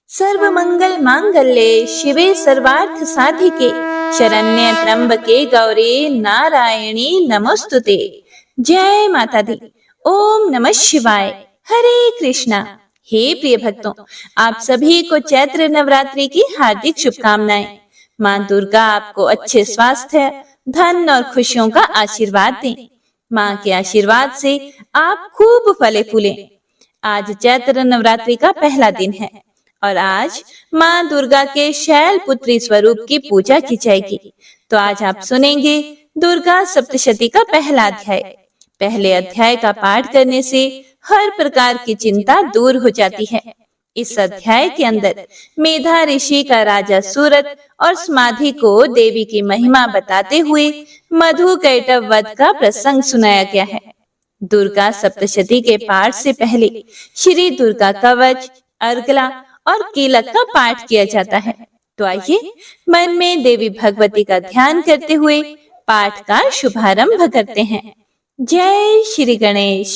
सर्व मंगल मांगल्ये शिवे सर्वार्थ साधिके शरण्य त्र्यंबके गौरी नारायणी नमोस्तुते। जय माता दी। ओम नमः शिवाय। हरे कृष्णा। हे प्रिय भक्तों, आप सभी को चैत्र नवरात्रि की हार्दिक शुभकामनाएं। माँ दुर्गा आपको अच्छे स्वास्थ्य, धन और खुशियों का आशीर्वाद दें। माँ के आशीर्वाद से आप खूब फले फूले। आज चैत्र नवरात्रि का पहला दिन है और आज माँ दुर्गा के शैल पुत्री स्वरूप की पूजा की जाएगी। तो आज आप सुनेंगे दुर्गा सप्तशती का पहला अध्याय। पहले अध्याय का पाठ करने से हर प्रकार की चिंता दूर हो जाती है। इस अध्याय के अंदर मेधा ऋषि का राजा सूरत और समाधि को देवी की महिमा बताते हुए मधु कैटव वध का प्रसंग सुनाया गया है। दुर्गा सप्तशती के पाठ से पहले श्री दुर्गा कवच, अर्गला और कीलक का पाठ किया जाता है। तो आइए मन में देवी भगवती का ध्यान करते हुए पाठ का शुभारंभ करते हैं। जय श्री गणेश।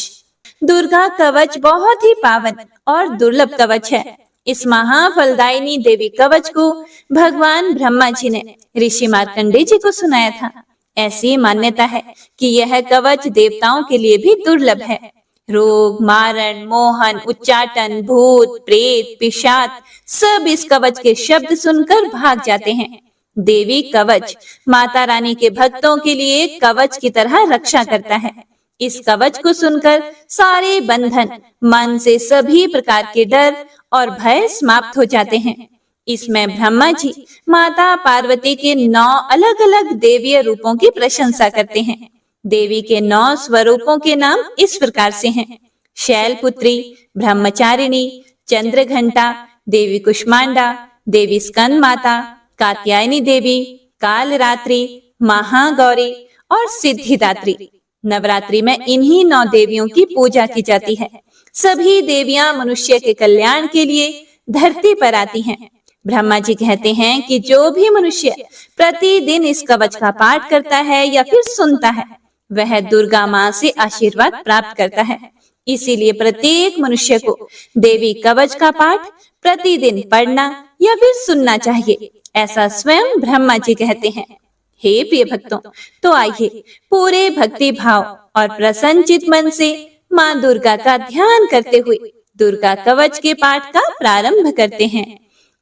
दुर्गा कवच बहुत ही पावन और दुर्लभ कवच है। इस महाफलदायिनी देवी कवच को भगवान ब्रह्मा जी ने ऋषि मार्कंडेय जी को सुनाया था। ऐसी मान्यता है कि यह कवच देवताओं के लिए भी दुर्लभ है। रोग, मारण, मोहन, उच्चाटन, भूत, प्रेत, पिशाच सब इस कवच के शब्द सुनकर भाग जाते हैं। देवी कवच माता रानी के भक्तों के लिए कवच की तरह रक्षा करता है। इस कवच को सुनकर सारे बंधन, मन से सभी प्रकार के डर और भय समाप्त हो जाते हैं। इसमें ब्रह्मा जी माता पार्वती के 9 अलग अलग देवीय रूपों की प्रशंसा करते हैं। देवी के 9 स्वरूपों के नाम इस प्रकार से हैं: शैलपुत्री, ब्रह्मचारिणी, चंद्रघंटा, देवी कुष्मांडा, देवी स्कंद माता, कात्यायनी देवी, कालरात्रि, महागौरी और सिद्धिदात्री। नवरात्रि में इन्हीं 9 देवियों की पूजा की जाती है। सभी देवियां मनुष्य के कल्याण के लिए धरती पर आती हैं। ब्रह्मा जी कहते हैं कि जो भी मनुष्य प्रतिदिन इस कवच का पाठ करता है या फिर सुनता है, वह दुर्गा माँ से आशीर्वाद प्राप्त करता है। इसीलिए प्रत्येक मनुष्य को देवी कवच का पाठ प्रतिदिन पढ़ना या फिर सुनना चाहिए, ऐसा स्वयं ब्रह्मा जी कहते हैं। हे प्रिय भक्तों, तो आइए पूरे भक्ति भाव और प्रसन्नचित मन से माँ दुर्गा का ध्यान करते हुए दुर्गा कवच के पाठ का प्रारंभ करते हैं।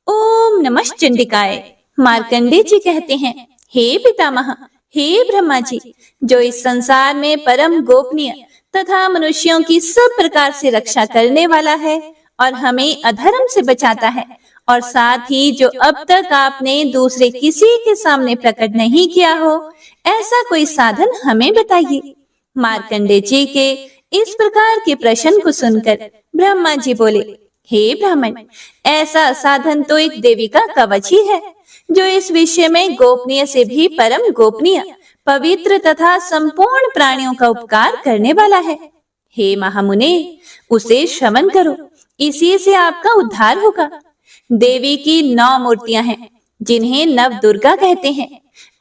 ओम नमः चंडिकाय। मार्कंडेय जी कहते हैं, हे पितामह, हे ब्रह्मा जी, जो इस संसार में परम गोपनीय तथा मनुष्यों की सब प्रकार से रक्षा करने वाला है और हमें अधर्म से बचाता है, और साथ ही जो अब तक आपने दूसरे किसी के सामने प्रकट नहीं किया हो, ऐसा कोई साधन हमें बताइए। मार्कंडेय जी के इस प्रकार के प्रश्न को सुनकर ब्रह्मा जी बोले, हे ब्राह्मण, ऐसा साधन तो एक देवी का कवच ही है, जो इस विषय में गोपनीय से भी परम गोपनीय, पवित्र तथा संपूर्ण प्राणियों का उपकार करने वाला है। हे महामुने, उसे श्रवण करो, इसी से आपका उद्धार होगा। देवी की 9 मूर्तियां हैं, जिन्हें नव दुर्गा कहते हैं।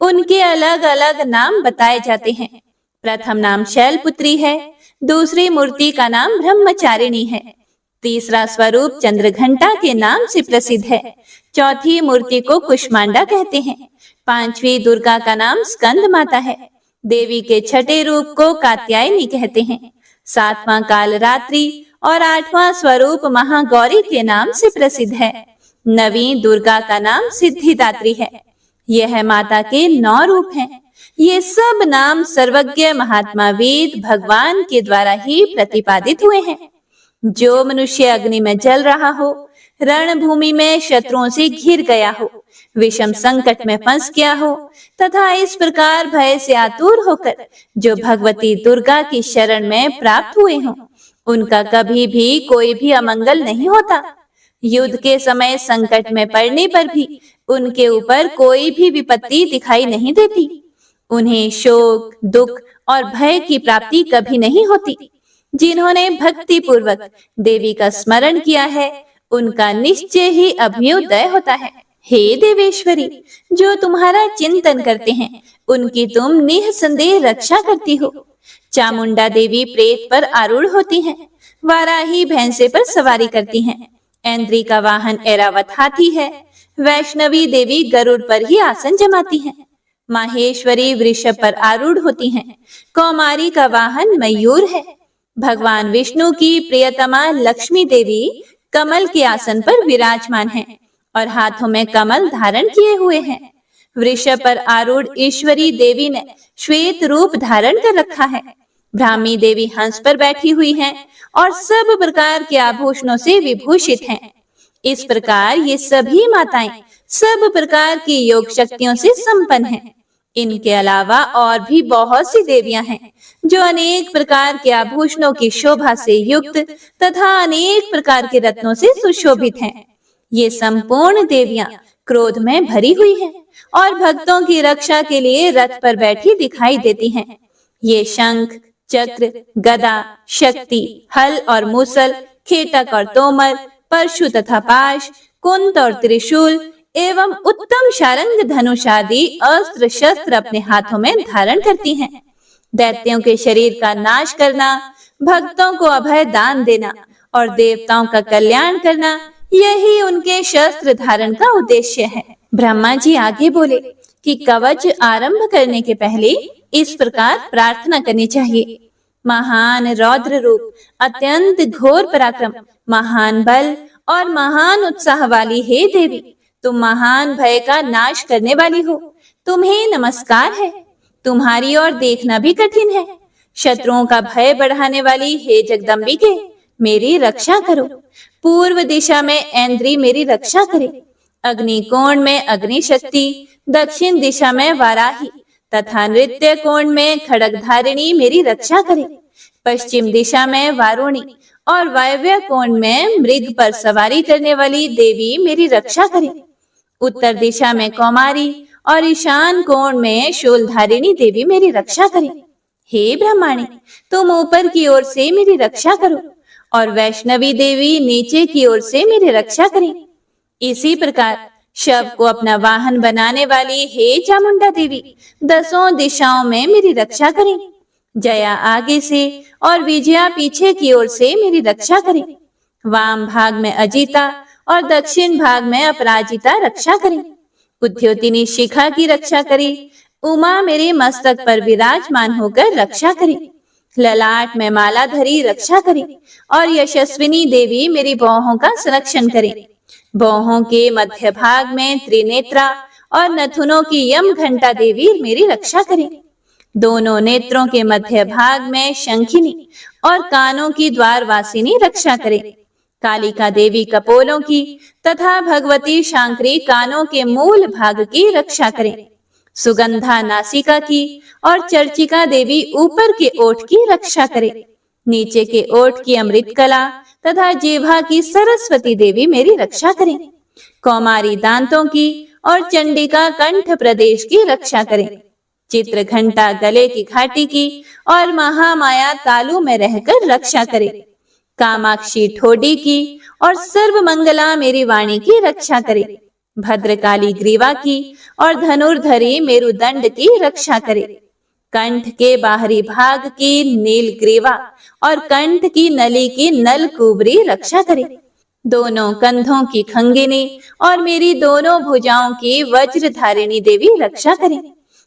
उनके अलग अलग नाम बताए जाते हैं। प्रथम नाम शैलपुत्री है, दूसरी मूर्ति का नाम ब्रह्मचारिणी है, तीसरा स्वरूप चंद्रघंटा के नाम से प्रसिद्ध है, चौथी मूर्ति को कुष्मांडा कहते हैं, 5वीं दुर्गा का नाम स्कंद माता है, देवी के छठे रूप को कात्यायनी कहते हैं, 7वां कालरात्रि और 8वां स्वरूप महागौरी के नाम से प्रसिद्ध है, 9वीं दुर्गा का नाम सिद्धिदात्री है। यह माता के 9 रूप हैं। ये सब नाम सर्वज्ञ महात्मा वेद भगवान के द्वारा ही प्रतिपादित हुए हैं। जो मनुष्य अग्नि में जल रहा हो, रणभूमि में शत्रुओं से घिर गया हो, विषम संकट में फंस गया हो तथा इस प्रकार भय से आतुर होकर जो भगवती दुर्गा की शरण में प्राप्त हुए हों, उनका कभी भी कोई भी अमंगल नहीं होता। युद्ध के समय संकट में पड़ने पर भी उनके ऊपर कोई भी विपत्ति दिखाई नहीं देती। उन्हें शोक, दुख और भय की प्राप्ति कभी नहीं होती। जिन्होंने भक्ति पूर्वक देवी का स्मरण किया है, उनका निश्चय ही अभ्युदय होता है। हे देवेश्वरी, जो तुम्हारा चिंतन करते हैं, उनकी तुम निःसंदेह रक्षा करती हो। चामुंडा देवी प्रेत पर आरूढ़ होती हैं, वाराही भैंसे पर सवारी करती हैं। ऐन्द्री का वाहन ऐरावत हाथी है। वैष्णवी देवी गरुड़ पर ही आसन जमाती हैं। माहेश्वरी वृषभ पर आरूढ़ होती हैं। कौमारी का वाहन मयूर है। भगवान विष्णु की प्रियतमा लक्ष्मी देवी कमल के आसन पर विराजमान हैं और हाथों में कमल धारण किए हुए हैं। वृषभ पर आरूढ़ ईश्वरी देवी ने श्वेत रूप धारण कर रखा है। ब्राह्मी देवी हंस पर बैठी हुई हैं और सब प्रकार के आभूषणों से विभूषित हैं। इस प्रकार ये सभी माताएं सब प्रकार की योग शक्तियों से संपन्न हैं। इनके अलावा और भी बहुत सी देवियां हैं जो अनेक प्रकार के आभूषणों की शोभा से युक्त तथा अनेक प्रकार के रत्नों से सुशोभित हैं। ये संपूर्ण देवियां क्रोध में भरी हुई हैं और भक्तों की रक्षा के लिए रथ पर बैठी दिखाई देती हैं। ये शंख, चक्र, गदा, शक्ति, हल और मूसल, खेटक और तोमर, परशु तथा पाश, कुंत और त्रिशूल एवं उत्तम शारंग धनुष आदि अस्त्र शस्त्र अपने हाथों में धारण करती हैं। दैत्यों के शरीर का नाश करना, भक्तों को अभय दान देना और देवताओं का कल्याण करना, यही उनके शस्त्र धारण का उद्देश्य है। ब्रह्मा जी आगे बोले कि कवच आरंभ करने के पहले इस प्रकार प्रार्थना करनी चाहिए। महान रौद्र रूप, अत्यंत घोर पराक्रम, महान बल और महान उत्साह वाली हे देवी, तुम महान भय का नाश करने वाली हो। तुम्हें नमस्कार है। तुम्हारी ओर देखना भी कठिन है। शत्रुओं का भय बढ़ाने वाली हे जगदम्बिके, मेरी रक्षा करो। पूर्व दिशा में ऐन्द्री मेरी रक्षा करे। अग्निकोण में अग्नि शक्ति, दक्षिण दिशा में वाराही तथा नृत्य कोण में खड्गधारिणी मेरी रक्षा करे। पश्चिम दिशा में वारुणी और वायव्य कोण में मृग पर सवारी करने वाली देवी मेरी रक्षा करे। उत्तर दिशा में कौमारी और ईशान कोण में शूलधारिणी देवी मेरी रक्षा करे। हे ब्रह्माणी, तुम ऊपर की ओर से मेरी रक्षा करो और वैष्णवी देवी नीचे की ओर से मेरी रक्षा करें। इसी प्रकार शव को अपना वाहन बनाने वाली हे चामुंडा देवी दसों दिशाओं में मेरी रक्षा करें। जया आगे से और विजया पीछे की ओर से मेरी रक्षा करें। वाम भाग में अजिता और दक्षिण भाग में अपराजिता रक्षा करें। उद्योतिनी शिखा की रक्षा करे। उमा मेरे मस्तक पर विराजमान होकर रक्षा करे। ललाट में माला धरी रक्षा करे और यशस्विनी देवी मेरी बाहों का संरक्षण करे। बाहों के मध्य भाग में त्रिनेत्रा और नथुनों की यम घंटा देवी मेरी रक्षा करे। दोनों नेत्रों के मध्य भाग में शंखिनी और कानों की द्वारवासिनी रक्षा करे। कालिका देवी कपोलों की तथा भगवती शांकरी कानों के मूल भाग की रक्षा करें। सुगंधा नासिका की और चर्चिका देवी ऊपर के ओठ की रक्षा करे। नीचे के ओठ की अमृत कला तथा जिह्वा की सरस्वती देवी मेरी रक्षा करें। कौमारी दांतों की और चंडिका कंठ प्रदेश की रक्षा करें। चित्र घंटा गले की घाटी की और महामाया तालु में रहकर रक्षा करे। कामाक्षी ठोडी की और सर्व मंगला मेरी वाणी की रक्षा करे। भद्रकाली ग्रीवा की और धनुर्धरी मेरुदंड की रक्षा करे। कंठ के बाहरी भाग की नील ग्रीवा और कंठ की नली की नल कुबरी रक्षा करे। दोनों कंधों की खंगिनी और मेरी दोनों भुजाओं की वज्रधारिणी देवी रक्षा करे।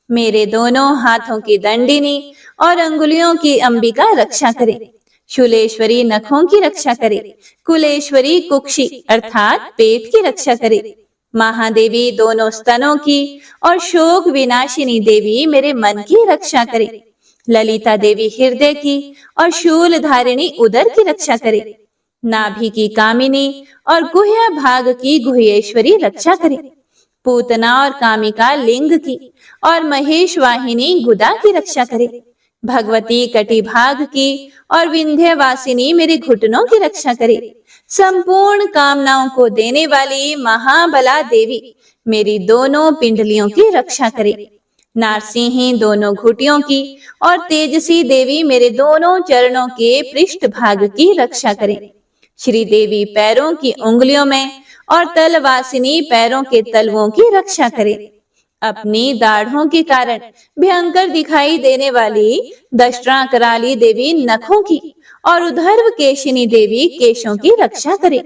मेरे दोनों हाथों की दंडिनी और अंगुलियों की अंबिका रक्षा करे। शूलेश्वरी नखों की रक्षा करे। कुलेश्वरी कुक्षी अर्थात पेट की रक्षा करे। महादेवी दोनों स्तनों की और शोक विनाशिनी देवी मेरे मन की रक्षा करे। ललिता देवी हृदय की और शूलधारिणी उदर की रक्षा करे। नाभि की कामिनी और गुह्य भाग की गुह्येश्वरी रक्षा करे। पूतना और कामिका लिंग की और महेश वाहिनी गुदा की रक्षा करे। भगवती कटी भाग की और विंध्यवासिनी मेरे घुटनों की रक्षा करे। संपूर्ण कामनाओं को देने वाली महाबला देवी मेरी दोनों पिंडलियों की रक्षा करे। नारसिंही दोनों घुटियों की और तेजसी देवी मेरे दोनों चरणों के पृष्ठ भाग की रक्षा करे। श्री देवी पैरों की उंगलियों में और तलवासिनी पैरों के तलवों की रक्षा करे। अपनी दाढ़ों के कारण भयंकर दिखाई देने वाली दष्ट्रा कराली देवी नखों की और उधर्व केशिनी देवी केशों की रक्षा करे।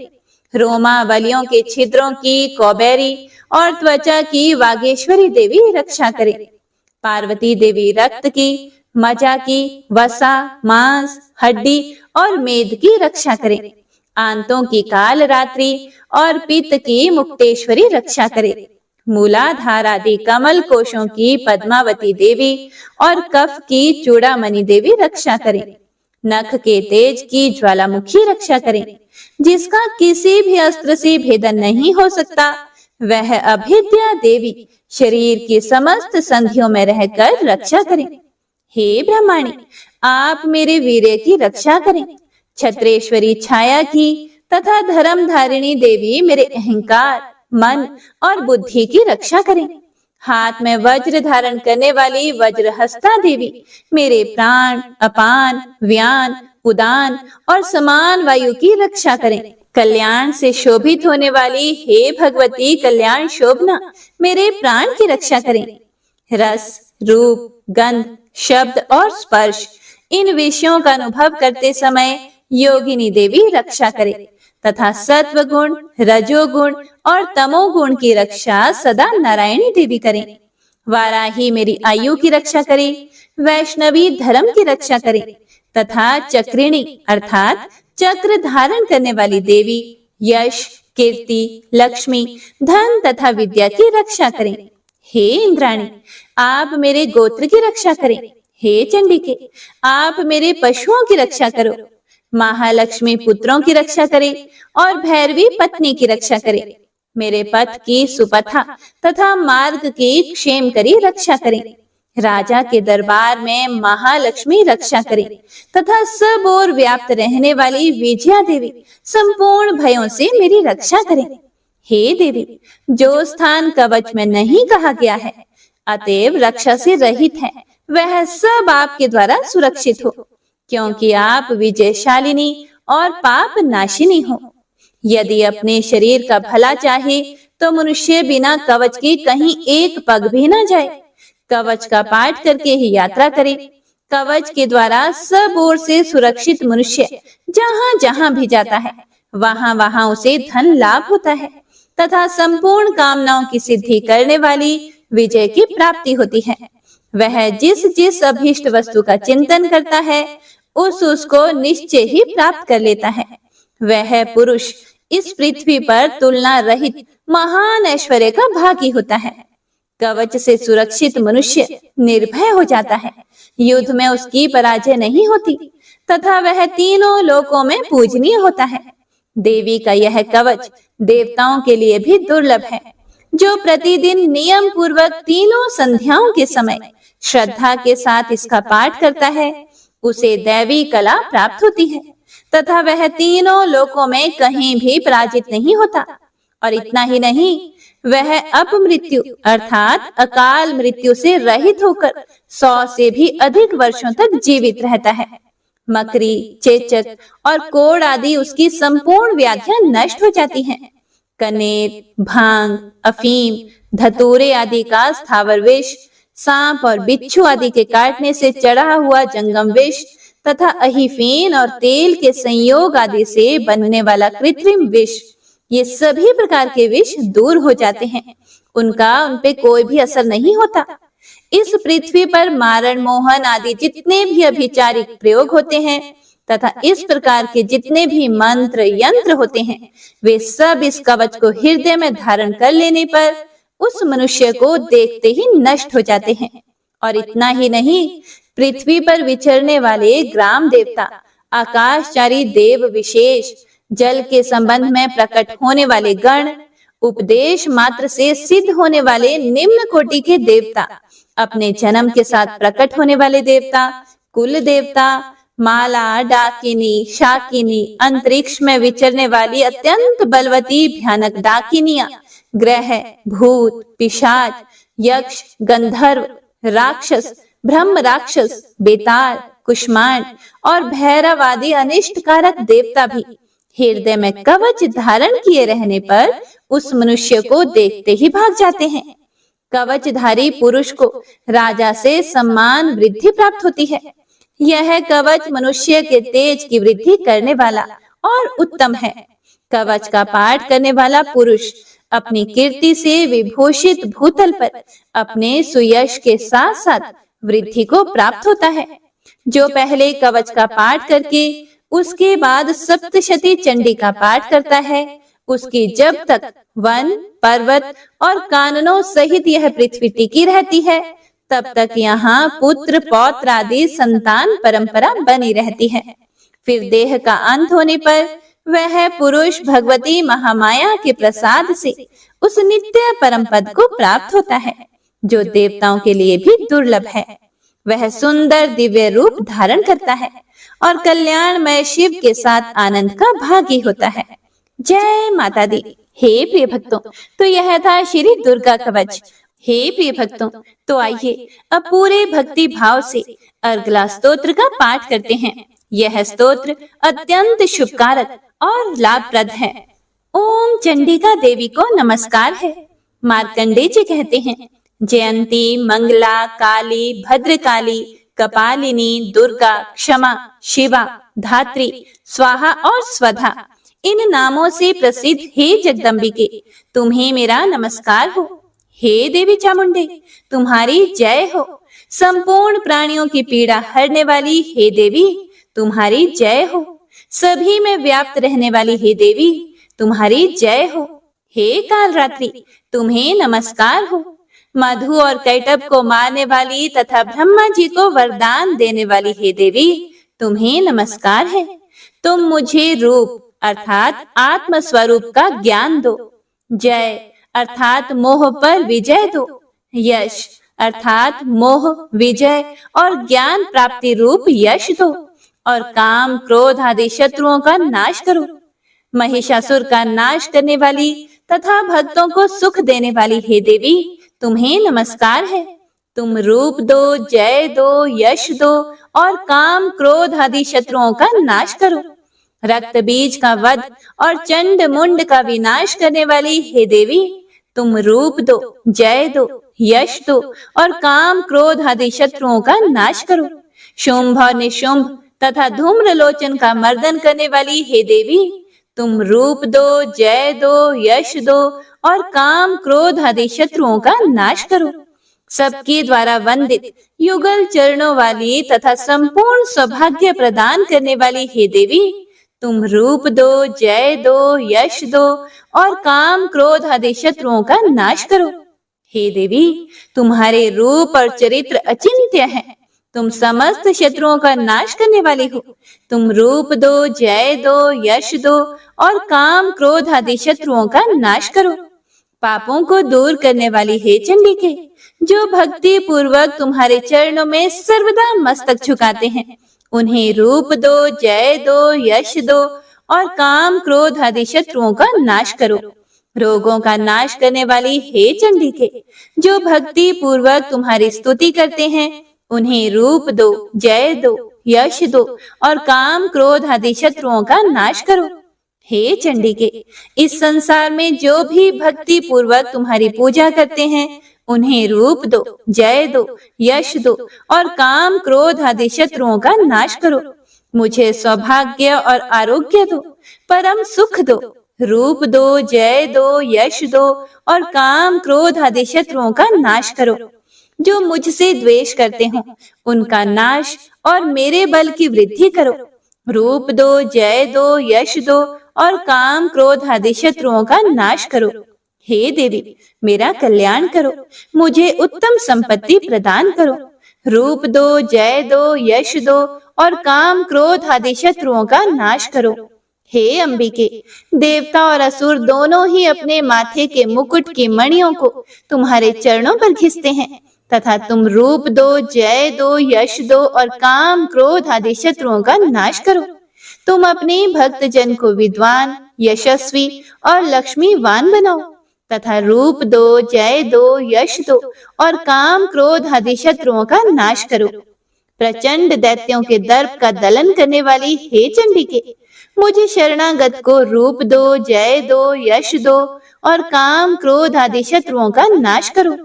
रोमावलियों के छिद्रों की कौबेरी और त्वचा की वागेश्वरी देवी रक्षा करें। पार्वती देवी रक्त की, मज्जा की, वसा, मांस, हड्डी और मेद की रक्षा करें। आंतों की काल रात्रि और पित्त की मुक्तेश्वरी रक्षा करें। मूलाधार आदि कमल कोशों की पद्मावती देवी और कफ की चूड़ामणि देवी रक्षा करें। नख के तेज की ज्वालामुखी रक्षा करें। जिसका किसी भी अस्त्र से भेदन नहीं हो सकता, वह अभिद्या देवी शरीर की समस्त संधियों में रहकर रक्षा करें। हे ब्रह्माणी, आप मेरे वीर्य की रक्षा करें। छत्रेश्वरी छाया की तथा धर्मधारिणी देवी मेरे अहंकार, मन और बुद्धि की रक्षा करें। हाथ में वज्र धारण करने वाली वज्रहस्ता देवी मेरे प्राण, अपान, व्यान, उदान और समान वायु की रक्षा करें। कल्याण से शोभित होने वाली हे भगवती कल्याण शोभना मेरे प्राण की रक्षा करें। रस, रूप, गंध, शब्द और स्पर्श, इन विषयों का अनुभव करते समय योगिनी देवी रक्षा करे तथा सत्व गुण, रजोगुण और तमोगुण की रक्षा सदा नारायणी देवी करें। वाराही मेरी आयु की रक्षा करे, वैष्णवी धर्म की रक्षा करे तथा चक्रिणी अर्थात चक्र धारण करने वाली देवी यश, कीर्ति, लक्ष्मी, धन तथा विद्या की रक्षा करें। हे इंद्राणी, आप मेरे गोत्र की रक्षा करें। हे चंडिके, आप मेरे पशुओं की रक्षा करो। महालक्ष्मी पुत्रों की रक्षा करे और भैरवी पत्नी की रक्षा करे। मेरे पथ की सुपथा तथा मार्ग की क्षेम करी रक्षा करें। राजा के दरबार में महालक्ष्मी रक्षा करें तथा सब ओर व्याप्त रहने वाली विजया देवी संपूर्ण भयों से मेरी रक्षा करें। हे देवी, जो स्थान कवच में नहीं कहा गया है, अतएव रक्षा से रहित है, वह सब आपके द्वारा सुरक्षित हो, क्योंकि आप विजयशालिनी और पाप नाशिनी हो। यदि अपने शरीर का भला चाहे तो मनुष्य बिना कवच के कहीं एक पग भी न जाए। कवच का पाठ करके ही यात्रा करे। कवच के द्वारा सब ओर से सुरक्षित मनुष्य जहाँ जहाँ भी जाता है, वहाँ वहाँ उसे धन लाभ होता है तथा संपूर्ण कामनाओं की सिद्धि करने वाली विजय की प्राप्ति होती है। वह जिस जिस अभीष्ट वस्तु का चिंतन करता है, उसको निश्चय ही प्राप्त कर लेता है। वह पुरुष इस पृथ्वी पर तुलना रहित महान ऐश्वर्य का भागी होता है। कवच से सुरक्षित मनुष्य निर्भय हो जाता है। युद्ध में उसकी पराजय नहीं होती तथा वह तीनों लोकों में पूजनीय होता है। देवी का यह कवच देवताओं के लिए भी दुर्लभ है। जो प्रतिदिन नियम पूर्वक तीनों संध्याओं के समय श्रद्धा के साथ इसका पाठ करता है, उसे दैवी कला प्राप्त होती है तथा वह तीनों लोकों में कहीं भी पराजित नहीं होता। और इतना ही नहीं, वह अपमृत्यु अर्थात अकाल मृत्यु से रहित होकर 100 से भी अधिक वर्षों तक जीवित रहता है। मकरी, चेचक और कोढ़ आदि उसकी संपूर्ण व्याधियां नष्ट हो जाती हैं। कनेर, भांग, अफीम, धतूरे आदि का स्थावर विष, सांप और बिच्छू आदि के काटने से चढ़ा हुआ जंगम विष तथा अहिफीन और तेल के संयोग आदि से बनने वाला कृत्रिम विष, ये सभी प्रकार के विष दूर हो जाते हैं। उनका उन पे कोई भी असर नहीं होता। इस पृथ्वी पर मारण, मोहन आदि जितने भी अभिचारिक प्रयोग होते हैं तथा इस प्रकार के जितने भी मंत्र यंत्र होते हैं, वे सब इस कवच को हृदय में धारण कर लेने पर उस मनुष्य को देखते ही नष्ट हो जाते हैं। और इतना ही नहीं, पृथ्वी पर विचरने वाले ग्राम देवता, आकाशचारी देव विशेष, जल के संबंध में प्रकट होने वाले गण, उपदेश मात्र से सिद्ध होने वाले निम्न कोटि के देवता, अपने जन्म के साथ प्रकट होने वाले देवता, कुल देवता, माला, डाकिनी, शाकिनी, अंतरिक्ष में विचरने वाली अत्यंत बलवती भयानक डाकिनियां, ग्रह, भूत, पिशाच, यक्ष, गंधर्व, राक्षस, ब्रह्म राक्षस, बेताल, कुष्मांड और भैरव आदि अनिष्ट कारक देवता भी हृदय में कवच धारण किए रहने पर उस मनुष्य को देखते ही भाग जाते हैं। कवचधारी पुरुष को राजा से सम्मान वृद्धि प्राप्त होती है। यह कवच मनुष्य के तेज की वृद्धि करने वाला और उत्तम है। कवच का पाठ करने वाला पुरुष अपनी कीर्ति से विभूषित भूतल पर अपने सुयश के साथ साथ वृद्धि को प्राप्त होता है। जो पहले कवच का पाठ करके उसके बाद सप्तशती चंडी का पाठ करता है, उसकी जब तक वन, पर्वत और काननों सहित यह पृथ्वी टिकी रहती है, तब तक यहाँ पुत्र पौत्र आदि संतान परंपरा बनी रहती है। फिर देह का अंत होने पर वह पुरुष भगवती महामाया के प्रसाद से उस नित्य परम पद को प्राप्त होता है, जो देवताओं के लिए भी दुर्लभ है। वह सुंदर दिव्य रूप धारण करता है और कल्याणमय शिव के साथ आनंद का भागी होता है। जय माता दी। हे प्रिय भक्तों, तो यह था श्री दुर्गा कवच। हे प्रिय भक्तों, तो आइए अब पूरे भक्ति भाव से अर्गला स्तोत्र का पाठ करते हैं। यह स्तोत्र अत्यंत शुभकारक और लाभप्रद है। ओम चंडिका देवी को नमस्कार है। मार्कंडे जी कहते हैं, जयंती, मंगला, काली, भद्रकाली, कपालिनी, दुर्गा, क्षमा, शिवा, धात्री, स्वाहा और स्वधा, इन नामों से प्रसिद्ध हे जगदम्बिके, तुम्हें मेरा नमस्कार हो। हे देवी चामुंडे, तुम्हारी जय हो। संपूर्ण प्राणियों की पीड़ा हरने वाली हे देवी, तुम्हारी जय हो। सभी में व्याप्त रहने वाली हे देवी, तुम्हारी जय हो। हे कालरात्रि, तुम्हें नमस्कार हो। मधु और कैटब को मारने वाली तथा ब्रह्मा जी को वरदान देने वाली हे देवी, तुम्हें नमस्कार है। तुम मुझे रूप अर्थात आत्म स्वरूप का ज्ञान दो। जय अर्थात मोह पर विजय दो। यश अर्थात मोह, विजय और ज्ञान प्राप्ति रूप यश दो। और काम, क्रोध आदि शत्रुओं का नाश करो। महिषासुर का नाश करने वाली तथा भक्तों को सुख देने वाली हे देवी, तुम्हें नमस्कार है। तुम रूप दो, जय दो, यश दो और काम, क्रोध आदि शत्रुओं का नाश करो। रक्त बीज का वध और चंड मुंड का विनाश करने वाली हे देवी, तुम रूप दो, जय दो, यश दो और काम, क्रोध आदि शत्रुओं का नाश करो। शुंभ और निशुंभ तथा धूम्रलोचन का मर्दन करने वाली हे देवी, तुम रूप दो, जय दो, यश दो और काम, क्रोध आदि शत्रुओं का नाश करो। सबके द्वारा वंदित युगल चरणों वाली तथा संपूर्ण सौभाग्य प्रदान करने वाली हे देवी, तुम रूप दो, जय दो, यश दो और काम, क्रोध आदि शत्रुओं का नाश करो। हे देवी, तुम्हारे रूप और चरित्र अचिंत्य है। तुम समस्त शत्रुओं का नाश करने वाली हो। तुम रूप दो, जय दो, यश दो और काम, क्रोध आदि शत्रुओं का नाश करो। पापों को दूर करने वाली हे चंडिके, जो भक्ति पूर्वक तुम्हारे चरणों में सर्वदा मस्तक झुकाते हैं, उन्हें रूप दो, जय दो, यश दो और काम, क्रोध आदि शत्रुओं का नाश करो। रोगों का नाश करने वाली हे चंडिके, जो भक्ति पूर्वक तुम्हारी स्तुति करते हैं, उन्हें रूप दो, जय दो, यश दो और काम, क्रोध आदि शत्रुओं का नाश करो। हे चंडिके, इस संसार में जो भी भक्ति पूर्वक तुम्हारी पूजा करते हैं, उन्हें रूप दो, जय दो, यश दो और काम, क्रोध आदि शत्रुओं का नाश करो। मुझे सौभाग्य और आरोग्य दो, परम सुख दो। रूप दो, जय दो, यश दो और काम, क्रोध आदि शत्रुओं का नाश करो। जो मुझसे द्वेष करते हो, उनका नाश और मेरे बल की वृद्धि करो। रूप दो, जय दो, यश दो और काम, क्रोध आदि शत्रुओं का नाश करो। हे देवी, मेरा कल्याण करो। मुझे उत्तम संपत्ति प्रदान करो। रूप दो, जय दो, यश दो और काम, क्रोध आदि शत्रुओं का नाश करो। हे अंबिके, देवता और असुर दोनों ही अपने माथे के मुकुट की मणियों को तुम्हारे चरणों पर घिसते हैं तथा तुम रूप दो, जय दो, यश दो और काम, क्रोध आदि शत्रुओं का नाश करो। तुम अपने भक्त जन को विद्वान, यशस्वी और लक्ष्मीवान बनाओ तथा रूप दो, जय दो, यश दो और काम, क्रोध आदि शत्रुओं का नाश करो। प्रचंड दैत्यों के दर्प का दलन करने वाली हे चंडिके, मुझे शरणागत को रूप दो, जय दो, यश दो और काम, क्रोध आदि शत्रुओं का नाश करो।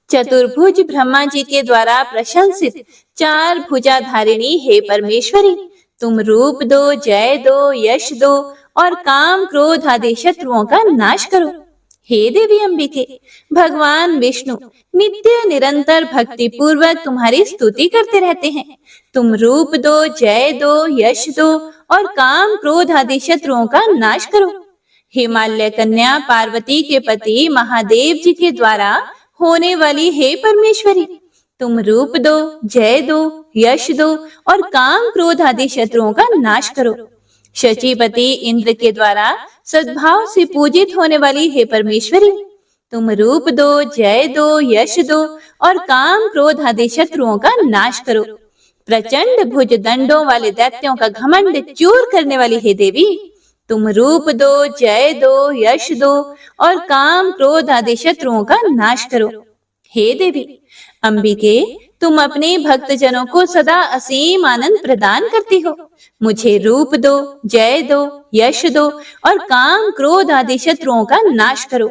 चतुर्भुज ब्रह्मा जी के द्वारा प्रशंसित चार भुजा धारिणी हे परमेश्वरी, तुम रूप दो, जय दो, यश दो और काम क्रोध आदि शत्रुओं का नाश करो। हे देवी अंबिके, भगवान विष्णु नित्य निरंतर भक्ति पूर्वक तुम्हारी स्तुति करते रहते हैं। तुम रूप दो, जय दो, यश दो और काम क्रोध आदि शत्रुओं का नाश करो। हिमालय कन्या पार्वती के पति महादेव जी के द्वारा होने वाली हे परमेश्वरी, तुम रूप दो, जय दो, यश दो और काम क्रोध आदि शत्रुओं का नाश करो। शचीपति इंद्र के द्वारा सद्भाव से पूजित होने वाली हे परमेश्वरी, तुम रूप दो, जय दो, यश दो और काम क्रोध आदि शत्रुओं का नाश करो। प्रचंड भुज दंडों वाले दैत्यों का घमंड चूर करने वाली हे देवी, तुम रूप दो, जय दो, यश दो और काम क्रोध आदि शत्रुओं का नाश करो। हे देवी अंबिके, तुम अपने भक्त जनों को सदा असीम आनंद प्रदान करती हो। मुझे रूप दो, जय दो, यश दो और काम क्रोध आदि शत्रुओं का नाश करो।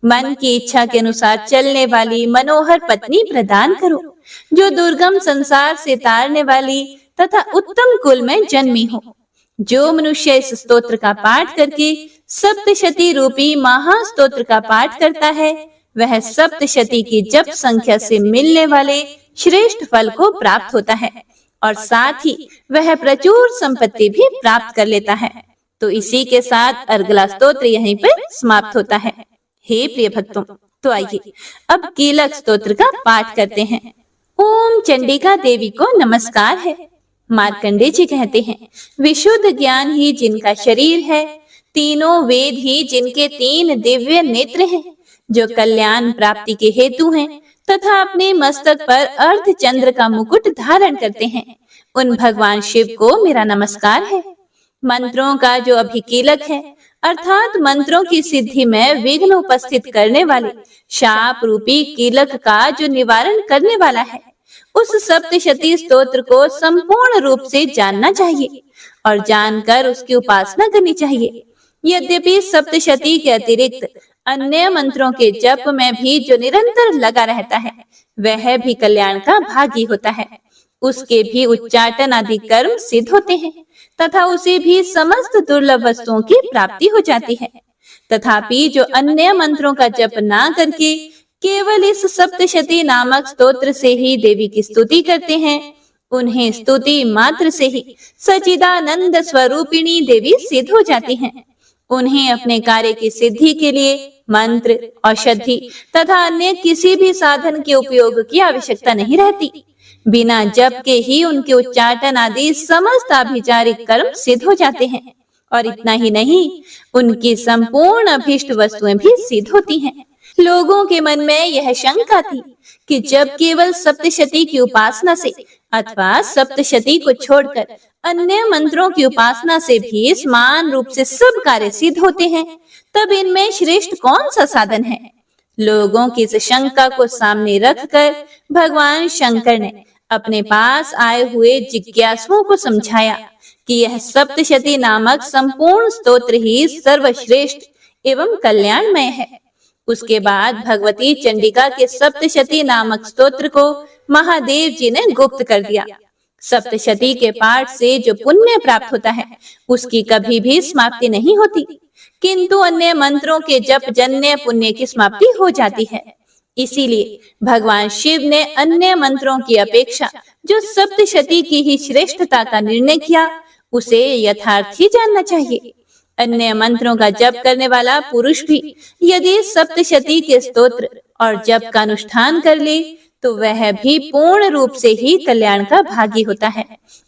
मन की इच्छा के अनुसार चलने वाली मनोहर पत्नी प्रदान करो, जो दुर्गम संसार से तारने वाली तथा उत्तम कुल में जन्मी हो। जो मनुष्य इस स्तोत्र का पाठ करके सप्तशती रूपी महास्तोत्र का पाठ करता है, वह सप्तशती की जप संख्या से मिलने वाले श्रेष्ठ फल को प्राप्त होता है और साथ ही वह प्रचुर संपत्ति भी प्राप्त कर लेता है। तो इसी के साथ अर्गला स्तोत्र यहीं पर समाप्त होता है। हे प्रिय भक्तों, तो आइए अब कीलक स्तोत्र का पाठ करते हैं। ओम चंडिका देवी को नमस्कार है। मार्कंडे जी कहते हैं, विशुद्ध ज्ञान ही जिनका शरीर है, तीनों वेद ही जिनके तीन दिव्य नेत्र हैं, जो कल्याण प्राप्ति के हेतु हैं तथा अपने मस्तक पर अर्ध चंद्र का मुकुट धारण करते हैं, उन भगवान शिव को मेरा नमस्कार है। मंत्रों का जो अभिकीलक है, अर्थात मंत्रों की सिद्धि में विघ्न उपस्थित करने वाले शाप रूपी कीलक का जो निवारण करने वाला है, उस सप्तशती स्तोत्र को संपूर्ण रूप से जानना चाहिए और जानकर उसकी उपासना करनी चाहिए। यद्यपि सप्तशती के अतिरिक्त अन्य मंत्रों के जप में भी जो निरंतर लगा रहता है, वह भी कल्याण का भागी होता है। उसके भी उच्चाटन आदि कर्म सिद्ध होते हैं तथा उसे भी समस्त दुर्लभ वस्तुओं की प्राप्ति हो जाती है। तथापि जो अन्य मंत्रों का जप ना करके केवल इस सप्तशती नामक स्तोत्र से ही देवी की स्तुति करते हैं, उन्हें स्तुति मात्र से ही सच्चिदानंद स्वरूपिणी देवी सिद्ध हो जाती हैं। उन्हें अपने कार्य की सिद्धि के लिए मंत्र, औषधि तथा अन्य किसी भी साधन के उपयोग की आवश्यकता नहीं रहती। बिना जप के ही उनके उच्चाटन आदि समस्त अभिचारिक कर्म सिद्ध हो जाते हैं और इतना ही नहीं, उनकी संपूर्ण अभीष्ट वस्तुएं भी सिद्ध होती हैं। लोगों के मन में यह शंका थी कि जब केवल सप्तशती की उपासना से अथवा सप्तशती को छोड़कर अन्य मंत्रों की उपासना से भी समान रूप से सब कार्य सिद्ध होते हैं, तब इनमें श्रेष्ठ कौन सा साधन है? लोगों की इस शंका को सामने रखकर भगवान शंकर ने अपने पास आए हुए जिज्ञासुओं को समझाया कि यह सप्तशती नामक संपूर्ण स्तोत्र ही सर्वश्रेष्ठ एवं कल्याणमय है। उसके बाद भगवती चंडिका के सप्तशती नामक स्तोत्र को महादेव जी ने गुप्त कर दिया। सप्तशती के पाठ से जो पुण्य प्राप्त होता है, उसकी कभी भी समाप्ति नहीं होती, किंतु अन्य मंत्रों के जप जन्य पुण्य की समाप्ति हो जाती है। इसीलिए भगवान शिव ने अन्य मंत्रों की अपेक्षा जो सप्तशती की ही श्रेष्ठता का निर्णय किया, उसे यथार्थ ही जानना चाहिए। अन्य मंत्रों का जप करने वाला पुरुष भी यदि सप्तशती के स्तोत्र और जप का अनुष्ठान कर ले, तो वह भी पूर्ण रूप से ही कल्याण का भागी होता है।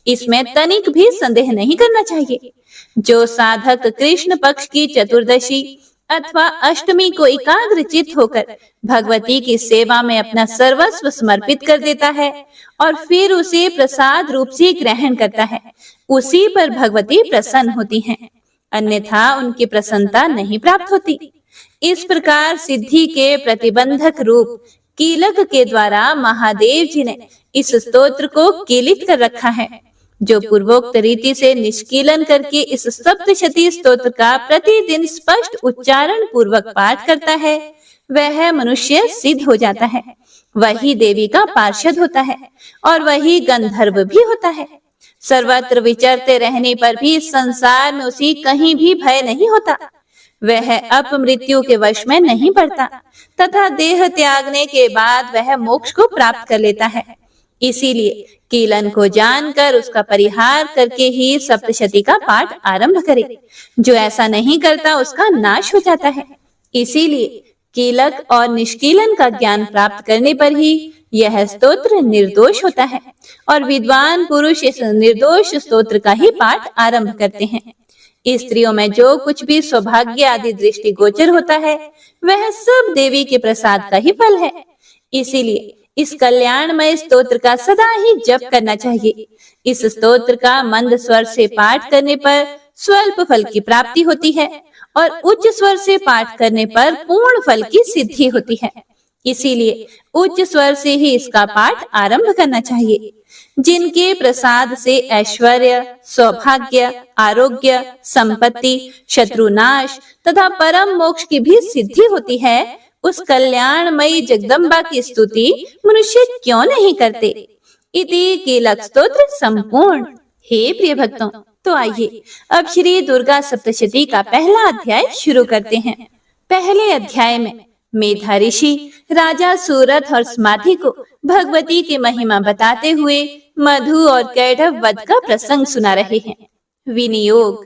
इसमें तनिक भी संदेह नहीं करना चाहिए। जो साधक कृष्ण पक्ष की चतुर्दशी अथवा अष्टमी को एकाग्रचित होकर भगवती की सेवा में अपना सर्वस्व समर्पित कर देता है और फिर उसे प्रसाद रूप से ग्रहण करता है, उसी पर भगवती प्रसन्न होती हैं, अन्यथा उनकी प्रसन्नता नहीं प्राप्त होती। इस प्रकार सिद्धि के प्रतिबंधक रूप कीलक के द्वारा महादेव जी ने इस स्तोत्र को कीलित कर रखा है। जो पूर्वोक्त रीति से निष्कीलन करके इस सप्तशती स्तोत्र का प्रतिदिन स्पष्ट उच्चारण पूर्वक पाठ करता है, वह मनुष्य सिद्ध हो जाता है, वही देवी का पार्षद होता है और वही गंधर्व भी होता है। सर्वत्र विचरते रहने पर भी संसार में उसे कहीं भी भय नहीं होता। वह अपमृत्यु के वश में नहीं पड़ता तथा देह त्यागने के बाद वह मोक्ष को प्राप्त कर लेता है। इसीलिए कीलन को जानकर उसका परिहार करके ही सप्तशती का पाठ आरंभ करे। जो ऐसा नहीं करता उसका नाश हो जाता है। इसीलिए कीलक और निष्कीलन का ज्ञान प्राप्त करने पर ही यह स्तोत्र निर्दोष होता है और विद्वान पुरुष इस निर्दोष स्तोत्र का ही पाठ आरंभ करते हैं। स्त्रियों में जो कुछ भी सौभाग्य आदि दृष्टि गोचर होता है वह सब देवी के प्रसाद का ही फल है। इसीलिए इस कल्याणमय स्तोत्र का सदा ही जप करना चाहिए। इस स्तोत्र का मंद स्वर से पाठ करने पर स्वल्प फल की प्राप्ति होती है और उच्च स्वर से पाठ करने पर पूर्ण फल की सिद्धि होती है। इसीलिए उच्च स्वर से ही इसका पाठ आरंभ करना चाहिए। जिनके प्रसाद से ऐश्वर्य, सौभाग्य, आरोग्य, संपत्ति, शत्रुनाश तथा परम मोक्ष की भी सिद्धि होती है, उस कल्याणमयी जगदम्बा की स्तुति मनुष्य क्यों नहीं करते। इति कीलक स्तोत्र संपूर्ण। हे प्रिय भक्तों, तो आइए अब श्री दुर्गा सप्तशती का पहला अध्याय शुरू करते हैं। पहले अध्याय में मेधा ऋषि राजा सूरथ और समाधि को भगवती की महिमा बताते हुए मधु और कैढ़व वध का प्रसंग सुना रहे हैं। विनियोग।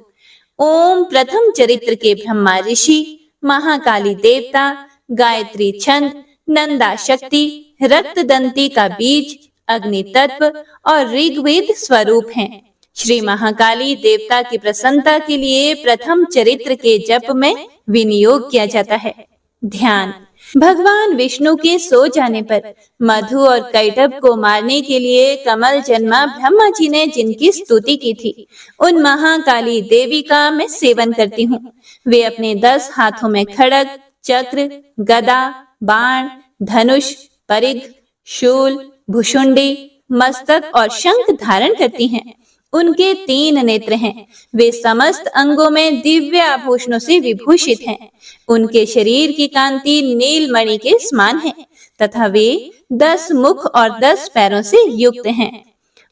ओम प्रथम चरित्र के ब्रह्मा ऋषि, महाकाली देवता, गायत्री छंद, नंदा शक्ति, रक्तदंती का बीज, अग्नि तत्व और ऋग्वेद स्वरूप हैं। श्री महाकाली देवता की प्रसन्नता के लिए प्रथम चरित्र के जप में विनियोग किया जाता है। ध्यान। भगवान विष्णु के सो जाने पर मधु और कैटभ को मारने के लिए कमल जन्मा ब्रह्मा जी ने जिनकी स्तुति की थी, उन महाकाली देवी का मैं सेवन करती हूँ। वे अपने 10 हाथों में खड्ग, चक्र, गदा, बाण, धनुष, परिघ, शूल, भुशुंडी, मस्तक और शंख धारण करती हैं। उनके 3 नेत्र हैं। वे समस्त अंगों में दिव्य आभूषणों से विभूषित हैं। उनके शरीर की कांति नीलमणि के समान है तथा वे 10 मुख और 10 पैरों से युक्त हैं।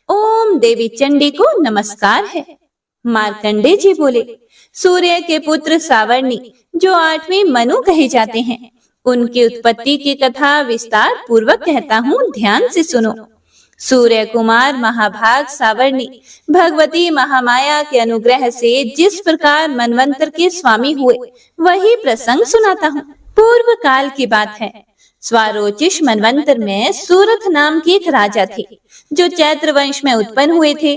ओम देवी चंडी को नमस्कार है। मार्कंडे जी बोले, सूर्य के पुत्र सावर्णी जो 8वें मनु कहे जाते हैं, उनकी उत्पत्ति की कथा विस्तार पूर्वक कहता हूँ, ध्यान से सुनो। सूर्य कुमार महाभाग सावर्णी भगवती महामाया के अनुग्रह से जिस प्रकार मनवंतर के स्वामी हुए वही प्रसंग सुनाता हूँ। पूर्व काल की बात है। स्वारोचिष मनवंतर में सूरथ नाम के एक राजा थे जो चैत्र वंश में उत्पन्न हुए थे।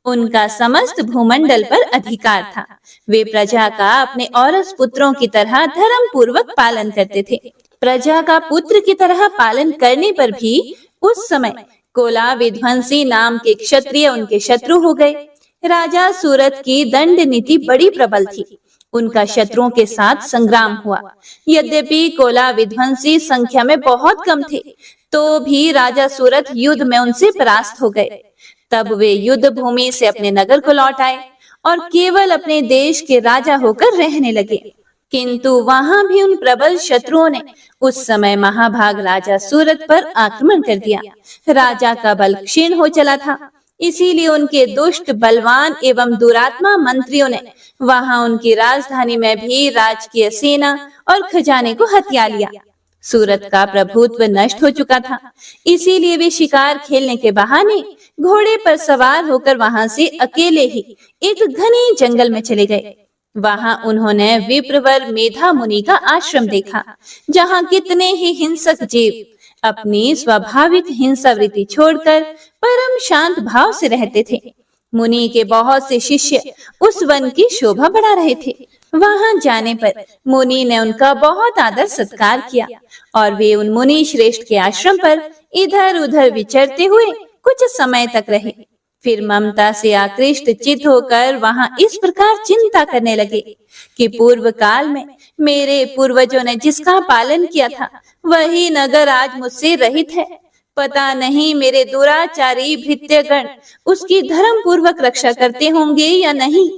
उनका समस्त भूमंडल पर अधिकार था। वे प्रजा का अपने औरस पुत्रों की तरह धर्म पूर्वक पालन करते थे। प्रजा का पुत्र की तरह पालन करने पर भी उस समय कोला विध्वंसी नाम के क्षत्रिय उनके शत्रु हो गए। राजा सूरथ की दंड नीति बड़ी प्रबल थी। उनका शत्रुओं के साथ संग्राम हुआ। यद्यपि कोला विध्वंसी संख्या में बहुत कम थे, तो भी राजा सूरथ युद्ध में उनसे परास्त हो गए। तब वे युद्ध भूमि से अपने नगर को लौट आए और केवल अपने देश के राजा होकर रहने लगे। किंतु वहां भी उन प्रबल शत्रुओं ने उस समय महाभाग राजा सूरथ पर आक्रमण कर दिया। राजा का बल क्षीण हो चला था, इसीलिए उनके दुष्ट, बलवान एवं दुरात्मा मंत्रियों ने वहां उनकी राजधानी में भी राजकीय सेना और खजाने को हथिया लिया। सूरत का प्रभुत्व नष्ट हो चुका था, इसीलिए वे शिकार खेलने के बहाने घोड़े पर सवार होकर वहां से अकेले ही एक घने जंगल में चले गए। वहां उन्होंने विप्रवर मेधा मुनि का आश्रम देखा, जहां कितने ही हिंसक जीव अपनी स्वाभाविक हिंसा वृत्ति छोड़कर परम शांत भाव से रहते थे। मुनि के बहुत से शिष्य उस वन की शोभा बढ़ा रहे थे। वहां जाने पर मुनि ने उनका बहुत आदर सत्कार किया और वे उन मुनि श्रेष्ठ के आश्रम पर इधर उधर विचरते हुए कुछ समय तक रहे। फिर ममता से आकृष्ट चित होकर वहां इस प्रकार चिंता करने लगे कि पूर्व काल में मेरे पूर्वजों ने जिसका पालन किया था वही नगर आज मुझसे रहित है। पता नहीं मेरे दुराचारी भृत्यगण उसकी धर्म पूर्वक रक्षा करते होंगे या नहीं।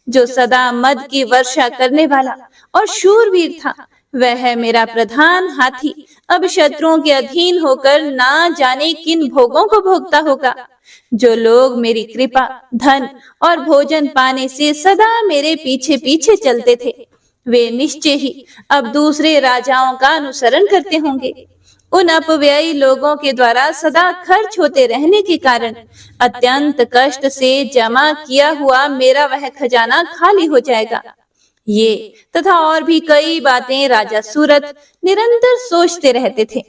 जो सदा मद की वर्षा करने वाला और शूरवीर था, वह मेरा प्रधान हाथी अब शत्रुओं के अधीन होकर ना जाने किन भोगों को भोगता होगा। जो लोग मेरी कृपा, धन और भोजन पाने से सदा मेरे पीछे पीछे चलते थे, वे निश्चय ही अब दूसरे राजाओं का अनुसरण करते होंगे। उन अपव्ययी लोगों के द्वारा सदा खर्च होते रहने के कारण अत्यंत कष्ट से जमा किया हुआ मेरा वह खजाना खाली हो जाएगा। ये तथा और भी कई बातें राजा सूरत निरंतर सोचते रहते थे।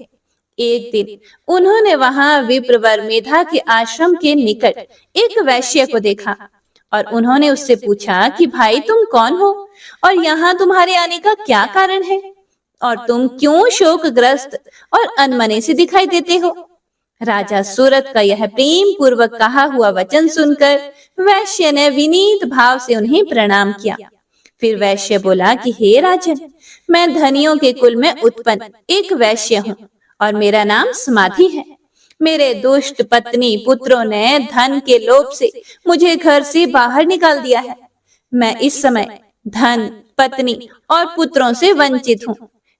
एक दिन उन्होंने वहां विप्रवर मेधा के आश्रम के निकट एक वैश्य को देखा और उन्होंने उससे पूछा कि भाई तुम कौन हो और यहाँ तुम्हारे आने का क्या कारण है, और तुम क्यों शोकग्रस्त और अनमने से दिखाई देते हो। राजा सूरत का यह प्रेम पूर्वक कहा हुआ वचन सुनकर वैश्य ने विनीत भाव से उन्हें प्रणाम किया। फिर वैश्य बोला कि हे राजन, मैं धनियों के कुल में उत्पन्न एक वैश्य हूँ और मेरा नाम समाधि है। मेरे दुष्ट पत्नी पुत्रों ने धन के लोभ से मुझे घर से बाहर निकाल दिया है। मैं इस समय धन, पत्नी और पुत्रों से वंचित हूँ।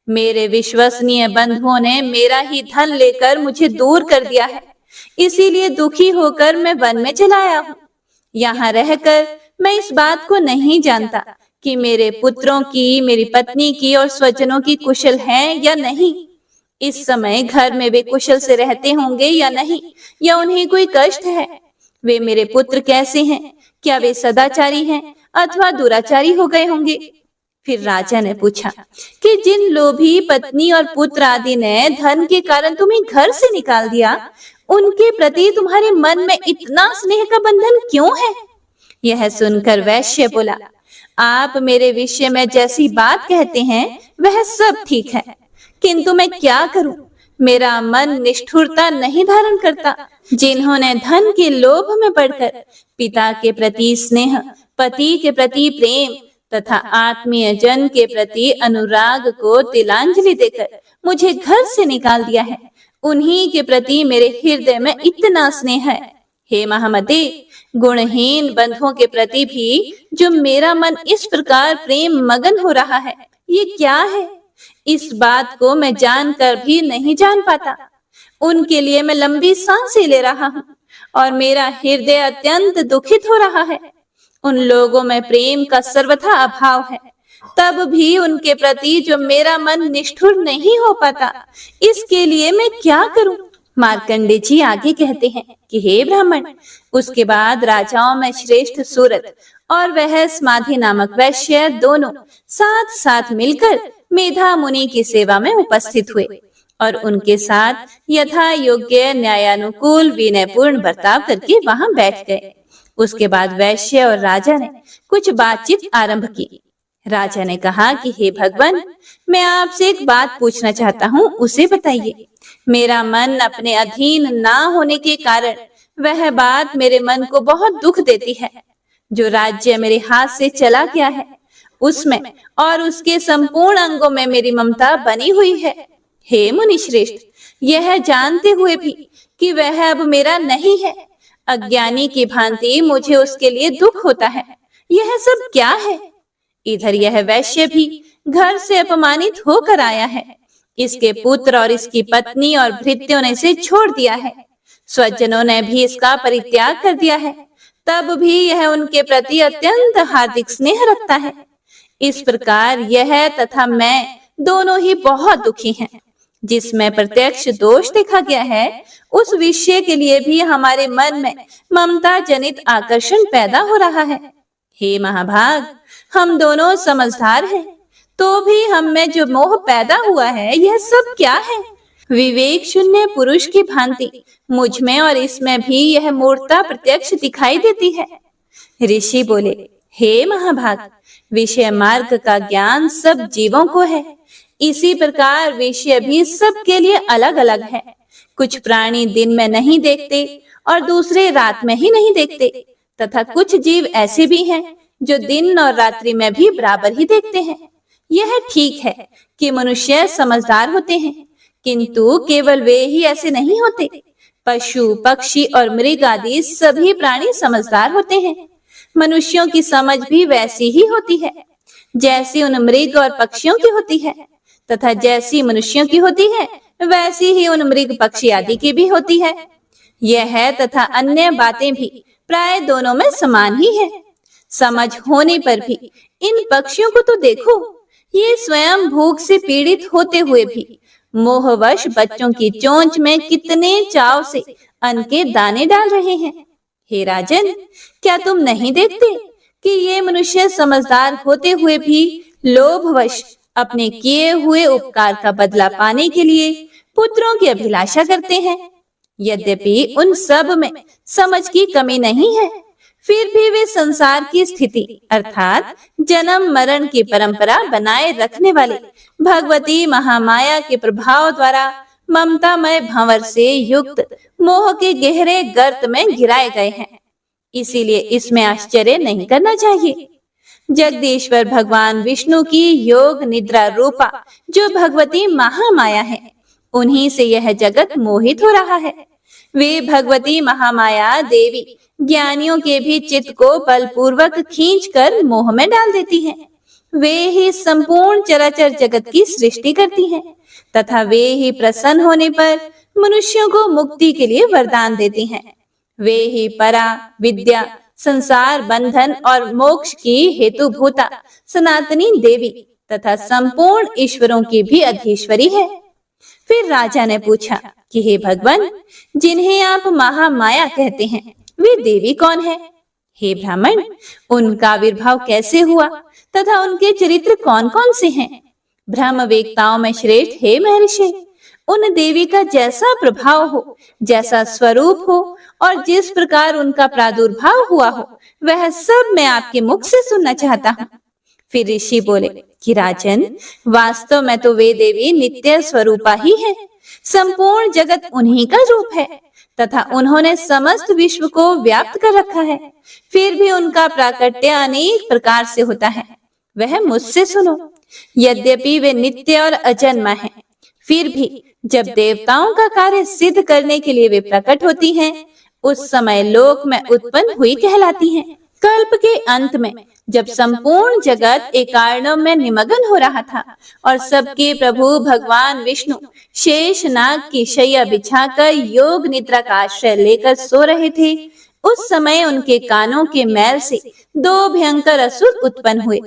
मेरे विश्वसनीय बंधुओं ने मेरा ही धन लेकर मुझे दूर कर दिया है, इसीलिए दुखी होकर मैं वन में चला आया हूँ। यहाँ रहकर मैं इस बात को नहीं जानता कि मेरे पुत्रों की, मेरी पत्नी की और स्वजनों की कुशल हैं या नहीं। इस समय घर में वे कुशल से रहते होंगे या नहीं, या उन्हें कोई कष्ट है। वे मेरे पुत्र कैसे हैं, क्या वे सदाचारी हैं अथवा दुराचारी हो गए होंगे। फिर राजा ने पूछा कि जिन लोभी पत्नी और पुत्र आदि ने धन के कारण तुम्हें घर से निकाल दिया, उनके प्रति तुम्हारे मन में इतना स्नेह का बंधन क्यों है। यह सुनकर वैश्य बोला, आप मेरे विषय में जैसी बात कहते हैं वह सब ठीक है, किंतु मैं क्या करूं, मेरा मन निष्ठुरता नहीं धारण करता। जिन्होंने धन के लोभ में पड़कर पिता के प्रति स्नेह, पति के प्रति प्रेम तथा आत्मीय जन के प्रति अनुराग को तिलांजलि देकर मुझे घर से निकाल दिया है, उन्हीं के प्रति मेरे हृदय में इतना स्नेह है। हे महामते, गुणहीन बंधुओं के प्रति भी जो मेरा मन इस प्रकार प्रेम मगन हो रहा है, ये क्या है? इस बात को मैं जानकर भी नहीं जान पाता। उनके लिए मैं लंबी सांसें ले रहा हूँ और मेरा हृदय अत्यंत दुखित हो रहा है। उन लोगों में प्रेम का सर्वथा अभाव है, तब भी उनके प्रति जो मेरा मन निष्ठुर नहीं हो पाता, इसके लिए मैं क्या करूं? मार्कंडे जी आगे कहते हैं कि हे ब्राह्मण, उसके बाद राजाओं में श्रेष्ठ सूरत और वह समाधि नामक वैश्य दोनों साथ साथ मिलकर मेधा मुनि की सेवा में उपस्थित हुए और उनके साथ यथा योग्य न्यायानुकूल विनयपूर्ण बर्ताव करके वहां बैठ गए। उसके बाद वैश्य और राजा ने कुछ बातचीत आरंभ की। राजा ने कहा कि हे भगवान, मैं आपसे एक बात पूछना चाहता हूँ, उसे बताइए। मेरा मन अपने अधीन ना होने के कारण वह बात मेरे मन को बहुत दुख देती है। जो राज्य मेरे हाथ से चला गया है, उसमें और उसके संपूर्ण अंगों में मेरी ममता बनी हुई है। हे मुनि श्रेष्ठ, यह जानते हुए भी कि वह अब मेरा नहीं है, अज्ञानी की भांति मुझे उसके लिए दुख होता है। यह सब क्या है? इधर यह वैश्य भी घर से अपमानित होकर आया है। इसके पुत्र और इसकी पत्नी और भृत्यों ने इसे छोड़ दिया है। स्वजनों ने भी इसका परित्याग कर दिया है, तब भी यह उनके प्रति अत्यंत हार्दिक स्नेह रखता है। इस प्रकार यह तथा मैं दोनों ही बहुत दुखी हैं। जिसमें प्रत्यक्ष दोष देखा गया है, उस विषय के लिए भी हमारे मन में ममता जनित आकर्षण पैदा हो रहा है। हे महाभाग, हम दोनों समझदार हैं, तो भी हम में जो मोह पैदा हुआ है, यह सब क्या है? विवेक शून्य पुरुष की भांति मुझ में और इसमें भी यह मूर्खता प्रत्यक्ष दिखाई देती है। ऋषि बोले, हे महाभाग, विषय मार्ग का ज्ञान सब जीवों को है, इसी प्रकार विषय भी सबके लिए अलग अलग है। कुछ प्राणी दिन में नहीं देखते और दूसरे रात में ही नहीं देखते, तथा कुछ जीव ऐसे भी हैं जो दिन और रात्रि में भी बराबर ही देखते हैं। यह ठीक है कि मनुष्य समझदार होते हैं, किंतु केवल वे ही ऐसे नहीं होते। पशु, पक्षी और मृग आदि सभी प्राणी समझदार होते हैं। मनुष्यों की समझ भी वैसी ही होती है जैसी उन मृग और पक्षियों की होती है, तथा जैसी मनुष्यों की होती है वैसी ही उन मृग, पक्षी आदि की भी होती है। यह तथा अन्य बातें भी प्राय दोनों में समान ही है। समझ होने पर भी इन पक्षियों को तो देखो, ये स्वयं भूख से पीड़ित होते हुए भी मोहवश बच्चों की चोंच में कितने चाव से अन्न के दाने डाल रहे हैं। हे राजन, क्या तुम नहीं देखते कि ये मनुष्य समझदार होते हुए भी लोभवश अपने किए हुए उपकार का बदला पाने के लिए पुत्रों की अभिलाषा करते हैं। यद्यपि उन सब में समझ की कमी नहीं है, फिर भी वे संसार की स्थिति अर्थात जन्म मरण की परंपरा बनाए रखने वाले भगवती महामाया के प्रभाव द्वारा ममतामय भंवर से युक्त मोह के गहरे गर्त में गिराए गए हैं। इसीलिए इसमें आश्चर्य नहीं करना चाहिए। जगदीश्वर भगवान विष्णु की योग निद्रा रूपा जो भगवती महामाया है, उन्हीं से यह जगत मोहित हो रहा है। वे भगवती महामाया देवी ज्ञानियों के भी चित्त को बलपूर्वक खींचकर मोह में डाल देती हैं। वे ही संपूर्ण चराचर जगत की सृष्टि करती हैं तथा वे ही प्रसन्न होने पर मनुष्यों को मुक्ति के लिए वरदान देती हैं। वे ही परा विद्या, संसार बंधन और मोक्ष की हेतुभूता सनातनी देवी तथा संपूर्ण ईश्वरों की भी अधीश्वरी है। फिर राजा ने पूछा कि हे भगवान, जिन्हें आप महामाया कहते हैं, वे देवी कौन है? हे ब्राह्मण, उनका आविर्भाव कैसे हुआ तथा उनके चरित्र कौन कौन से हैं? ब्रह्मवेत्ताओं में श्रेष्ठ हे महर्षि, उन देवी का जैसा प्रभाव हो, जैसा स्वरूप हो और जिस प्रकार उनका प्रादुर्भाव हुआ हो, वह सब मैं आपके मुख से सुनना चाहता हूँ। फिर ऋषि बोले कि राजन, वास्तव में तो वे देवी नित्य स्वरूपा ही है। संपूर्ण जगत उन्हीं का रूप है तथा उन्होंने समस्त विश्व को व्याप्त कर रखा है। फिर भी उनका प्राकट्य अनेक प्रकार से होता है, वह मुझसे सुनो। यद्यपि वे नित्य और अजन्मा हैं, फिर भी जब देवताओं का कार्य सिद्ध करने के लिए वे प्रकट होती हैं, उस समय लोक में उत्पन्न हुई कहलाती हैं। कल्प के अंत में जब संपूर्ण जगत एकार्णव में निमग्न हो रहा था और सबके प्रभु भगवान विष्णु शेष नाग की शैया बिछाकर योग निद्रा का आश्रय लेकर सो रहे थे, उस समय उनके कानों के मैल से दो भयंकर असुर उत्पन्न हुए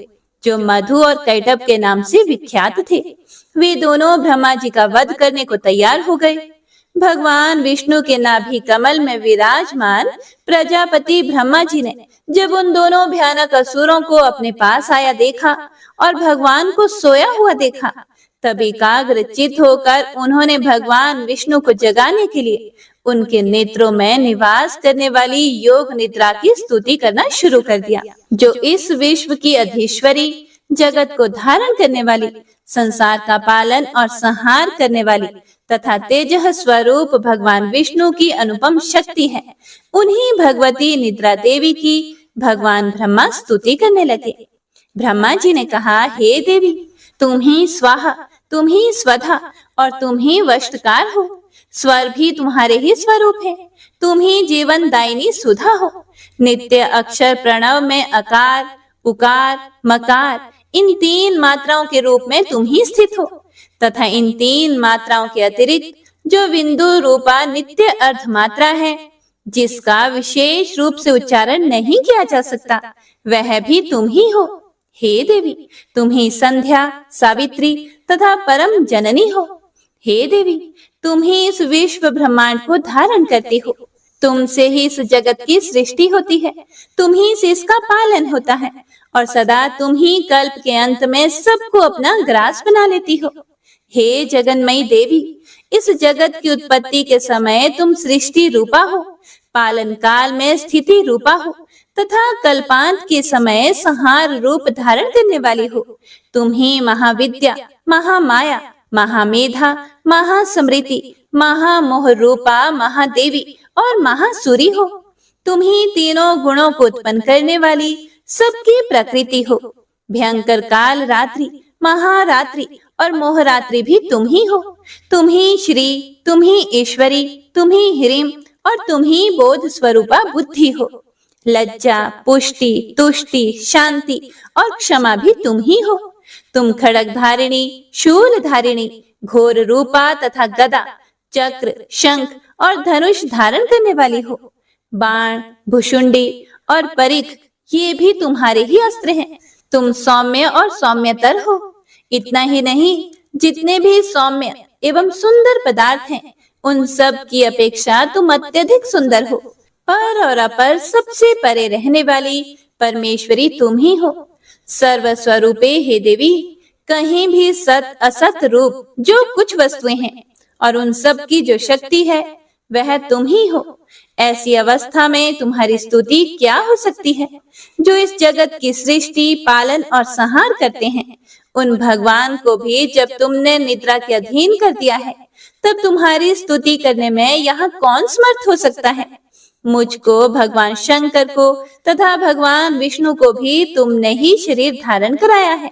जो मधु और कैटभ के नाम से विख्यात थे। वे दोनों ब्रह्मा जी का वध करने को तैयार हो गए। भगवान विष्णु के नाभि कमल में विराजमान प्रजापति ब्रह्मा जी ने जब उन दोनों भयानक असुरों को अपने पास आया देखा और भगवान को सोया हुआ देखा, तब एकाग्रचित्त होकर उन्होंने भगवान विष्णु को जगाने के लिए उनके नेत्रों में निवास करने वाली योग निद्रा की स्तुति करना शुरू कर दिया, जो इस विश्व की अधीश्वरी, जगत को धारण करने वाली, संसार का पालन और संहार करने वाली तथा तेजः स्वरूप भगवान विष्णु की अनुपम शक्ति है। उन्हीं भगवती निद्रा देवी की भगवान ब्रह्मा स्तुति करने लगे। ब्रह्मा जी ने कहा, हे देवी, तुम ही स्वाहा, तुम ही स्वधा और तुम ही वशकार हो। स्वर भी तुम्हारे ही स्वरूप है। तुम ही जीवन दायिनी सुधा हो। नित्य अक्षर प्रणव में अकार, उकार, मकार इन तीन मात्राओं के रूप में तुम ही स्थित हो तथा इन तीन मात्राओं के अतिरिक्त जो बिंदु रूपा नित्य अर्ध मात्रा है, जिसका विशेष रूप से उच्चारण नहीं किया जा सकता, वह भी तुम ही हो। हे देवी, तुम ही संध्या, सावित्री तथा परम जननी हो। हे देवी, तुम ही इस विश्व ब्रह्मांड को धारण करती हो। तुमसे ही इस जगत की सृष्टि होती है, तुम ही से इसका पालन होता है और सदा तुम ही कल्प के अंत में सबको अपना ग्रास बना लेती हो। हे जगन्मयी देवी, इस जगत की उत्पत्ति के समय तुम सृष्टि रूपा हो, पालन काल में स्थिति रूपा हो तथा कल्पांत के समय संहार रूप धारण करने वाली हो। तुम ही महाविद्या, महामाया, महामेधा, महास्मृति, महामोह रूपा महादेवी और महासूरी हो। तुम ही तीनों गुणों को उत्पन्न करने वाली सबकी प्रकृति हो। भयंकर काल रात्रि, महारात्रि और मोहरात्रि भी तुम ही हो। तुम ही श्री, तुम ही ईश्वरी, तुम ही ह्रीम और तुम ही बोध स्वरूपा बुद्धि हो। लज्जा, पुष्टि, तुष्टि, शांति और क्षमा भी तुम ही हो। तुम खड़ग धारिणी, शूल धारिणी, घोर रूपा तथा गदा चक्र, शंख और धनुष धारण करने वाली हो। बाण, भुशुंडी और परिख ये भी तुम्हारे ही अस्त्र हैं। तुम सौम्य और सौम्यतर हो। इतना ही नहीं, जितने भी सौम्य एवं सुंदर पदार्थ हैं, उन सब की अपेक्षा तुम अत्यधिक सुंदर हो। पर और अपर सबसे परे रहने वाली परमेश्वरी तुम ही हो। सर्वस्वरूपे हे देवी, कहीं भी सत असत रूप जो कुछ वस्तुएं हैं और उन सब की जो शक्ति है वह तुम ही हो। ऐसी अवस्था में तुम्हारी स्तुति क्या हो सकती है? जो इस जगत की सृष्टि, पालन और संहार करते हैं, उन भगवान को भी जब तुमने निद्रा के अधीन कर दिया है, तब तुम्हारी स्तुति करने में यहाँ कौन समर्थ हो सकता है? मुझको, भगवान शंकर को तथा भगवान विष्णु को भी तुमने ही शरीर धारण कराया है।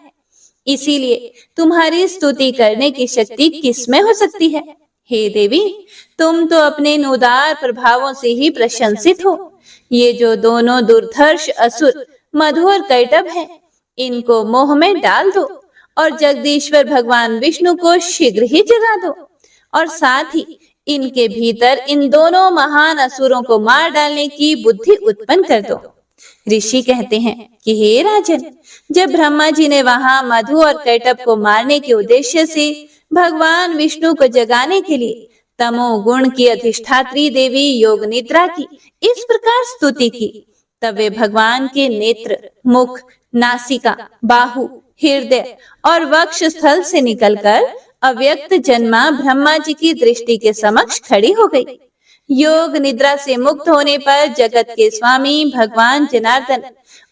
इसीलिए तुम्हारी स्तुति करने की शक्ति किसमें हो सकती है? हे देवी, तुम तो अपने उदार प्रभावों से ही प्रशंसित हो। ये जो दोनों दुर्धर्ष असुर मधु और कैटभ हैं, इनको मोह में डाल दो और जगदीश्वर भगवान विष्णु को शीघ्र ही जगा दो और साथ ही इनके भीतर इन दोनों महान असुरों को मार डालने की बुद्धि उत्पन्न कर दो। ऋषि कहते हैं कि हे राजन, जब ब्रह्मा जी ने वहां मधु और कैटभ को मारने के उद्देश्य से भगवान विष्णु को जगाने के लिए तमोगुण की अधिष्ठात्री देवी योग निद्रा की इस प्रकार स्तुति की, तब वे भगवान के नेत्र, मुख, नासिका, बाहु, हृदय और वक्ष स्थल से निकलकर अव्यक्त जन्मा ब्रह्मा जी की दृष्टि के समक्ष खड़ी हो गई। योग निद्रा से मुक्त होने पर जगत के स्वामी भगवान जनार्दन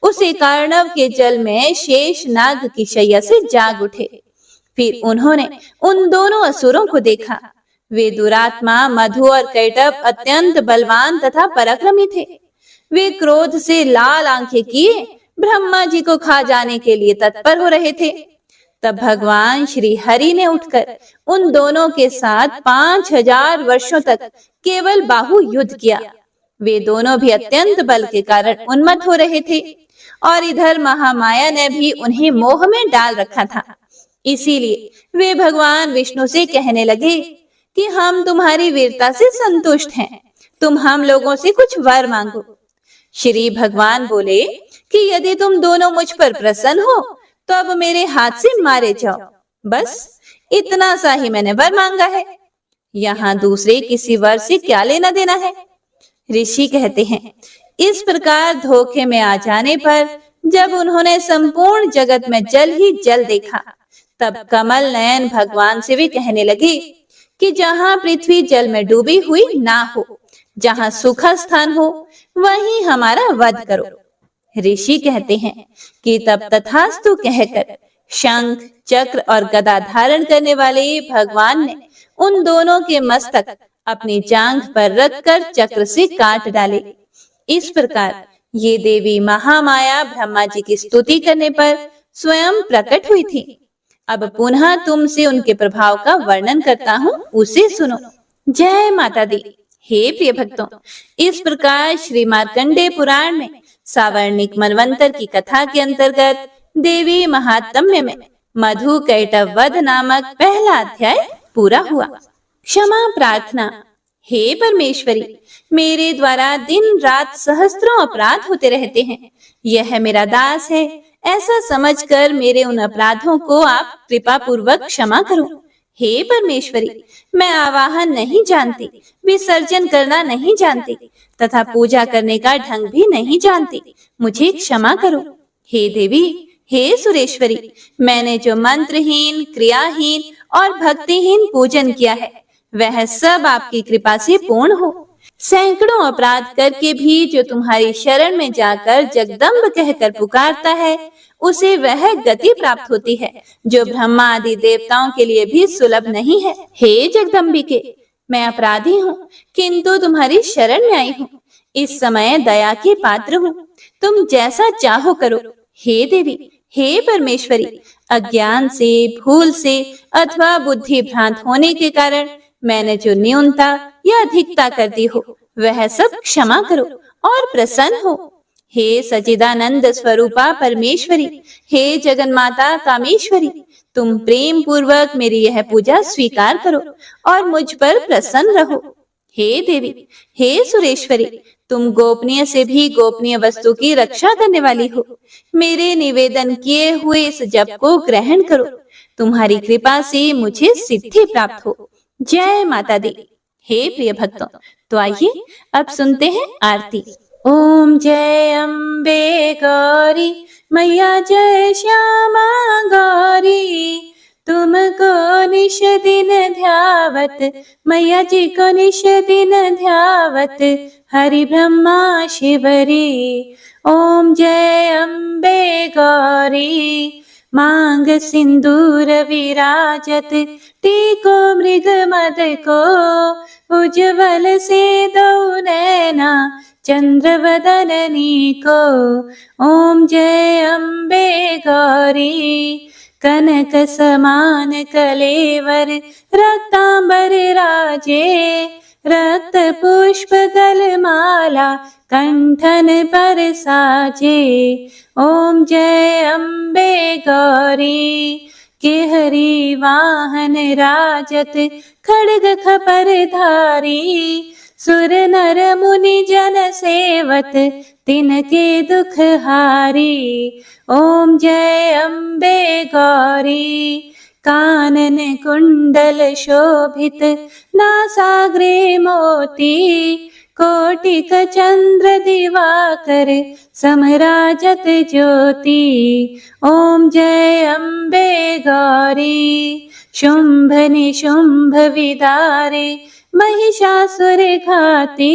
उस एकार्णव के जल में शेष नाग की शैया से जाग उठे। फिर उन्होंने उन दोनों असुरों को देखा। वे दुरात्मा मधु और कैटभ अत्यंत बलवान तथा पराक्रमी थे। वे क्रोध से लाल आंखें किए ब्रह्मा जी को खा जाने के लिए तत्पर हो रहे थे। तब भगवान श्री हरि ने उठकर उन दोनों के साथ 5000 वर्षों तक केवल बाहु युद्ध किया। वे दोनों भी अत्यंत बल के कारण उन्मत्त हो रहे थे और इधर महामाया ने भी उन्हें मोह में डाल रखा था। इसीलिए वे भगवान विष्णु से कहने लगे कि हम तुम्हारी वीरता से संतुष्ट हैं, तुम हम लोगों से कुछ वर मांगो। श्री भगवान बोले कि यदि तुम दोनों मुझ पर प्रसन्न हो तो अब मेरे हाथ से मारे जाओ। बस इतना सा ही मैंने वर मांगा है, यहाँ दूसरे किसी वर से क्या लेना देना है। ऋषि कहते हैं, इस प्रकार धोखे में आ जाने पर जब उन्होंने संपूर्ण जगत में जल ही जल देखा, तब कमल नयन भगवान से वे कहने लगे कि जहाँ पृथ्वी जल में डूबी हुई ना हो, जहाँ सूखा स्थान हो, वहीं हमारा वध करो। ऋषि कहते हैं कि तब तथास्तु कहकर शंख, चक्र और गदा धारण करने वाले भगवान ने उन दोनों के मस्तक अपनी जांघ पर रखकर चक्र से काट डाले। इस प्रकार ये देवी महामाया ब्रह्मा जी की स्तुति करने पर स्वयं प्रकट हुई थी। अब पुनः तुमसे उनके प्रभाव का वर्णन करता हूँ, उसे सुनो। जय माता दी। हे प्रिय भक्तों, इस प्रकार श्री मार्कंडेय पुराण में सावर्णिक मनवंतर की कथा के अंतर्गत देवी महात्म्य में मधु कैटभ वध नामक पहला अध्याय पूरा हुआ। क्षमा प्रार्थना। हे परमेश्वरी, मेरे द्वारा दिन रात सहस्त्रों अपराध होते रहते हैं। यह मेरा दास है, ऐसा समझकर मेरे उन अपराधों को आप कृपा पूर्वक क्षमा करो। हे परमेश्वरी, मैं आवाहन नहीं जानती, विसर्जन करना नहीं जानती तथा पूजा करने का ढंग भी नहीं जानती, मुझे क्षमा करो। हे देवी, हे सुरेश्वरी, मैंने जो मंत्रहीन, क्रियाहीन और भक्तिहीन पूजन किया है, वह सब आपकी कृपा से पूर्ण हो। सैकड़ों अपराध करके भी जो तुम्हारी शरण में जाकर जगदम्ब कहकर पुकारता है, उसे वह गति प्राप्त होती है जो ब्रह्मा आदि देवताओं के लिए भी सुलभ नहीं है। हे जगदम्बिके, मैं अपराधी हूँ, किंतु तुम्हारी शरण में आई हूँ। इस समय दया के पात्र हूँ, तुम जैसा चाहो करो। हे देवी, हे परमेश्वरी, अज्ञान से, भूल से अथवा बुद्धि भ्रांत होने के कारण मैंने जो न्यूनता या अधिकता कर दी हो, वह सब क्षमा करो और प्रसन्न हो। हे सच्चिदानंद स्वरूपा परमेश्वरी, हे जगन्माता कामेश्वरी, तुम प्रेम पूर्वक मेरी यह पूजा स्वीकार करो और मुझ पर प्रसन्न रहो। हे देवी, हे सुरेश्वरी, तुम गोपनीय से भी गोपनीय वस्तु की रक्षा करने वाली हो। मेरे निवेदन किए हुए इस जप को ग्रहण करो। तुम्हारी कृपा से मुझे सिद्धि प्राप्त हो। जय माता दी। हे प्रिय भक्तों, तो आइए अब सुनते हैं आरती। ओम जय अम्बे गौरी मैया, जय श्यामा गौरी, तुमको निश दिन ध्यावत, मैया जी को निश दिन ध्यावत, हरि ब्रह्मा शिवरी। ओम जय अम्बे गौरी, मांग सिंदूर विराजत, टीको मृग मद को, उज्ज्वल से दो नैना, चंद्र वदननी को। ओम जय अम्बे गौरी, कनक समान कलेवर, रक्तांबर राजे, रक्त पुष्प गलमाला, कंठन पर साजे। ओम जय अम्बे गौरी, केहरी वाहन राजत, खड्ग खपर धारी, सुर नर मुनि जन सेवत, तिनके दुख हारी। ओम जय अम्बे गौरी, कानन कुंडल शोभित, नासाग्रे मोती, कोटिक चंद्र दिवाकर, समराजत ज्योति। ओम जय अम्बे गौरी, शुंभ निशुंभ विदारे, महिषासुर घाती,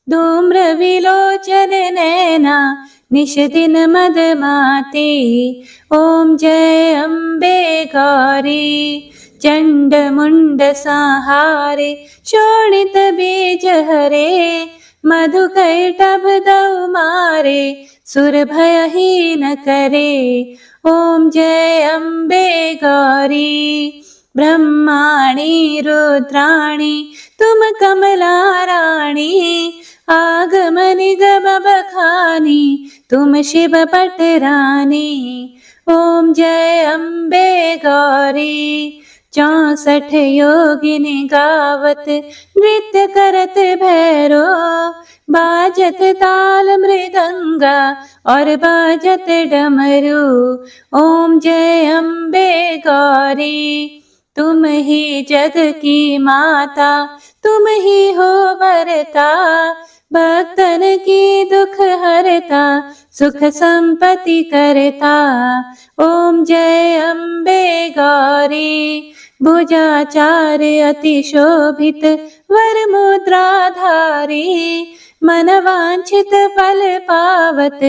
धूम्र विलोचन नैना, निश दिन मदमाती। ओम जय अम्बे गौरी, चंड मुंड संहारे, शोणित बीज हरे, मधुकैटभ दौ मारे, सुर भयहीन करे। ओम जय अम्बे गौरी, ब्रह्माणी रुद्राणी, तुम कमला रानी, आगम निगम बखानी, तुम शिव पटरानी। ओम जय अम्बे गौरी, 64 योगिनी गावत, नृत्य करत भैरो, बाजत ताल मृदंगा, और बाजत डमरू। ओम जय अम्बे गौरी, तुम ही जग की माता, तुम ही हो वरता, भक्तन की दुख हरता, सुख संपत्ति करता। ओम जय अम्बे गौरी, भुजाचार अति शोभित, वर मुद्राधारी, मन वांछित फल पावत,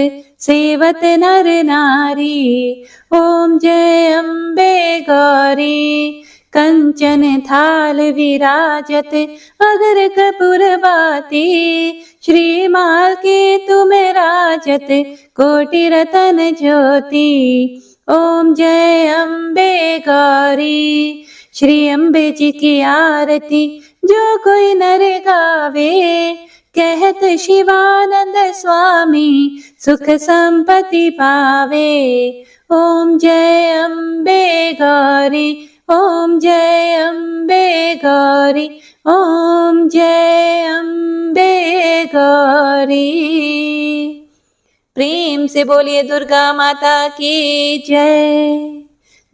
सेवत नर नारी। ओम जय अम्बे गौरी, कंचन थाल विराजत, अगर कपूर बाती, श्रीमाल के तुम राजत, कोटि रतन ज्योति। ओम जय अम्बे गौरी, श्री अम्बे जी की आरती जो कोई नर गावे, कहत शिवानंद स्वामी, सुख संपत्ति पावे। ओम जय अम्बे गौरी, ओम जय अम्बे गौरी, ओम जय अम्बे गौरी। प्रेम से बोलिए दुर्गा माता की जय।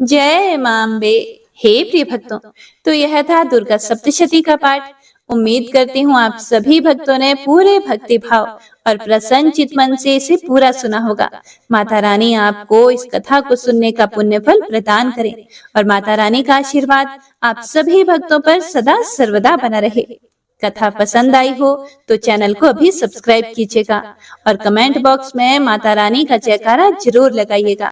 जय मां अम्बे। हे प्रिय भक्तों, तो यह था दुर्गा सप्तशती का पाठ। उम्मीद करती हूँ आप सभी भक्तों ने पूरे भक्ति भाव और प्रसन्न चित मन से इसे पूरा सुना होगा। माता रानी आपको इस कथा को सुनने का पुण्य फल प्रदान करें और माता रानी का आशीर्वाद आप सभी भक्तों पर सदा सर्वदा बना रहे। कथा पसंद आई हो तो चैनल को अभी सब्सक्राइब कीजिएगा और कमेंट बॉक्स में माता रानी का जयकारा जरूर लगाइएगा।